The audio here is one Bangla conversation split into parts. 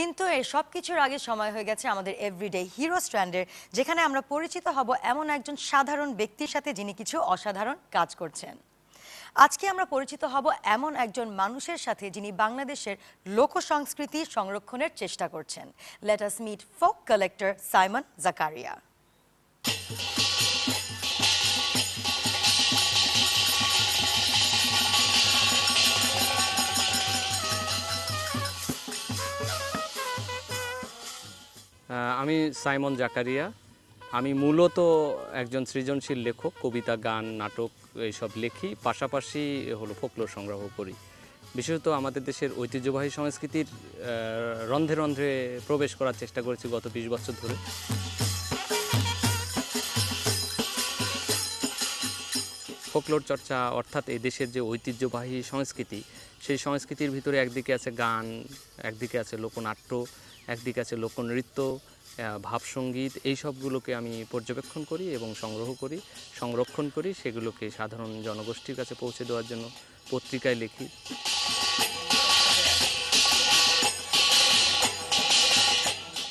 কিন্তু এই সব কিছুর আগে সময় হয়ে গেছে আমাদের এভরিডে হিরো স্ট্র্যান্ডের, যেখানে আমরা পরিচিত হব এমন একজন সাধারণ ব্যক্তির সাথে যিনি কিছু অসাধারণ কাজ করছেন। আজকে আমরা পরিচিত হব এমন একজন মানুষের সাথে যিনি বাংলাদেশের লোক সংস্কৃতি সংরক্ষণের চেষ্টা করছেন। Let us meet folk collector Saymon Zakaria. আমি সাইমন জাকারিয়া। আমি মূলত একজন সৃজনশীল লেখক, কবিতা, গান, নাটক এইসব লিখি, পাশাপাশি ফোকলোর সংগ্রহ করি। বিশেষত আমাদের দেশের ঐতিহ্যবাহী সংস্কৃতির রন্ধ্রে রন্ধ্রে প্রবেশ করার চেষ্টা করেছি গত 20 বছর ধরে। ফোকলোর চর্চা অর্থাৎ এই দেশের যে ঐতিহ্যবাহী সংস্কৃতি, সেই সংস্কৃতির ভিতরে একদিকে আছে গান, একদিকে আছে লোকনাট্য, একদিকে আছে লোকনৃত্য, ভাবসঙ্গীত, এই সবগুলোকে আমি পর্যবেক্ষণ করি এবং সংগ্রহ করি, সংরক্ষণ করি। সেগুলোকে সাধারণ জনগোষ্ঠীর কাছে পৌঁছে দেওয়ার জন্য পত্রিকায় লিখি।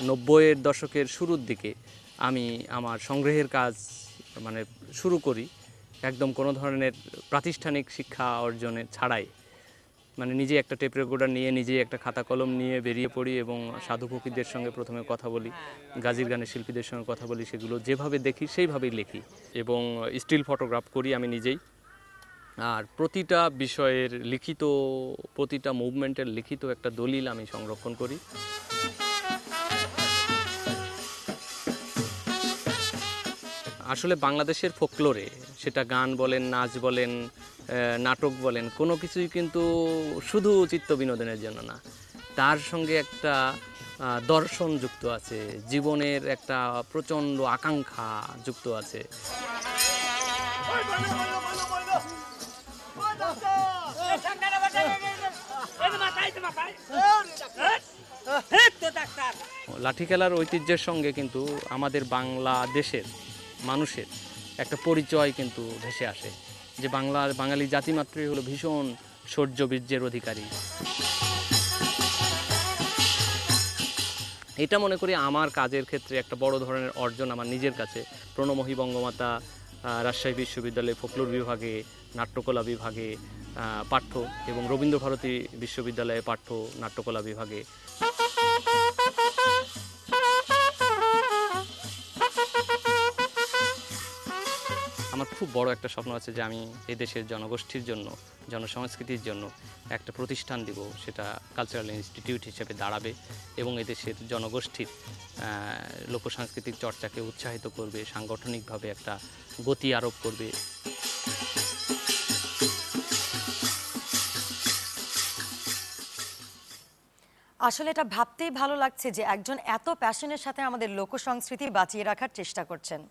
নব্বইয়ের দশকের শুরুর দিকে আমি আমার সংগ্রহের কাজ শুরু করি, একদম কোনো ধরনের প্রাতিষ্ঠানিক শিক্ষা অর্জনের ছাড়াই। নিজে একটা টেপ রেকর্ডার নিয়ে, নিজেই একটা খাতা কলম নিয়ে বেরিয়ে পড়ি এবং সাধু ফকিরদের সঙ্গে প্রথমে কথা বলি, গাজির গানের শিল্পীদের সঙ্গে কথা বলি, সেগুলো যেভাবে দেখি সেইভাবেই লিখি এবং স্টিল ফটোগ্রাফ করি আমি নিজেই। আর প্রতিটা বিষয়ের লিখিত, প্রতিটা মুভমেন্টের লিখিত একটা দলিল আমি সংরক্ষণ করি। আসলে বাংলাদেশের ফোকলোরে, সেটা গান বলেন, নাচ বলেন, নাটক বলেন, কোনো কিছুই কিন্তু শুধু চিত্ত বিনোদনের জন্য না, তার সঙ্গে একটা দর্শন যুক্ত আছে, জীবনের একটা প্রচণ্ড আকাঙ্ক্ষা যুক্ত আছে। লাঠি খেলার ঐতিহ্যের সঙ্গে কিন্তু আমাদের বাংলাদেশের মানুষের একটা পরিচয় কিন্তু ভেসে আসে, যে বাঙালি জাতিমাত্রই হলো ভীষণ শৌর্য বীর্যের অধিকারী। এটা মনে করি আমার কাজের ক্ষেত্রে একটা বড় ধরনের অর্জন আমার নিজের কাছে। প্রণমোহী বঙ্গমাতা রাজশাহী বিশ্ববিদ্যালয়ে ফোকলোর বিভাগে, নাট্যকলা বিভাগে পাঠ্য এবং রবীন্দ্রভারতী বিশ্ববিদ্যালয়ে পাঠ্য নাট্যকলা বিভাগে। আমার খুব বড় একটা স্বপ্ন আছে যে আমি এই দেশের জনগোষ্ঠীর জন্য, জনসংস্কৃতির জন্য একটা প্রতিষ্ঠান দিব, সেটা কালচারাল ইনস্টিটিউট হিসেবে দাঁড়াবে এবং এদেশের জনগোষ্ঠীর লোকসাংস্কৃতিক চর্চাকে উৎসাহিত করবে, সাংগঠনিকভাবে একটা গতি আরোপ করবে। আসলে এটা ভাবতেই ভালো লাগছে যে একজন এত প্যাশনের সাথে আমাদের লোক সংস্কৃতি বাঁচিয়ে রাখার চেষ্টা করছেন।